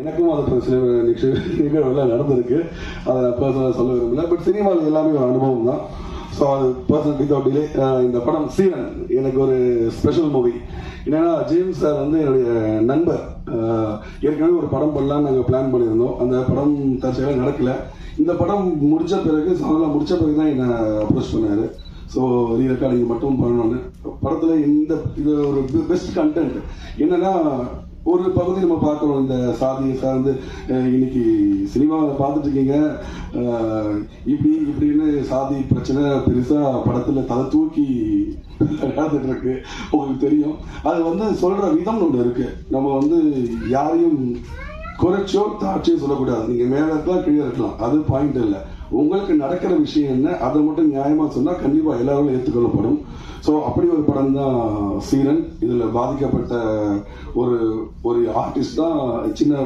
எனக்கும் அது சில நிகழ்வுகள் நடந்திருக்கு. அதை நான் பர்சனலாக சொல்ல விரும்பல. பட் சினிமாவில் எல்லாமே ஒரு அனுபவம் தான். ஸோ அது பர்சனல் வித்வுட் டிலே. இந்த படம் சீரன் எனக்கு ஒரு ஸ்பெஷல் மூவி. என்னன்னா ஜேம்ஸ் சார் வந்து என்னுடைய நண்பர். ஏற்கனவே ஒரு படம் பண்ணலான்னு நாங்கள் பிளான் பண்ணியிருந்தோம். அந்த படம் தற்செயலாக நடக்கல. இந்த படம் முடிச்ச பிறகு சமலாம் முடிச்ச பிறகு தான் என்னை அப்ரோச் பண்ணார். ஸோ ரீரெக்கார்டிங் மட்டும் பண்ணணும்னு படத்தில் இது ஒரு பெஸ்ட் கண்டென்ட். என்னன்னா ஒரு பகுதி நம்ம பார்க்குறோம், இந்த சாதியை சார்ந்து இன்னைக்கு சினிமாவில் பார்த்துட்டு இருக்கீங்க. இப்படின்னு சாதி பிரச்சனை பெருசாக படத்தில் தலை தூக்கி நடந்துட்டு இருக்கு. உங்களுக்கு தெரியும். அது வந்து சொல்ற விதம் ஒன்று இருக்கு. நம்ம வந்து யாரையும் குறைச்சோ தாட்சியோ சொல்லக்கூடாது. நீங்க மேல இருக்கலாம் கீழே இருக்கலாம், அது பாயிண்ட் இல்லை. உங்களுக்கு நடக்கிற விஷயம் என்ன அதை மட்டும் நியாயமா சொன்னா கண்டிப்பா எல்லாரும் ஏற்றுக்கொள்ளப்படும். ஸோ அப்படி ஒரு படம் தான் சீரன். இதுல பாதிக்கப்பட்ட ஒரு ஆர்டிஸ்ட் தான் சின்ன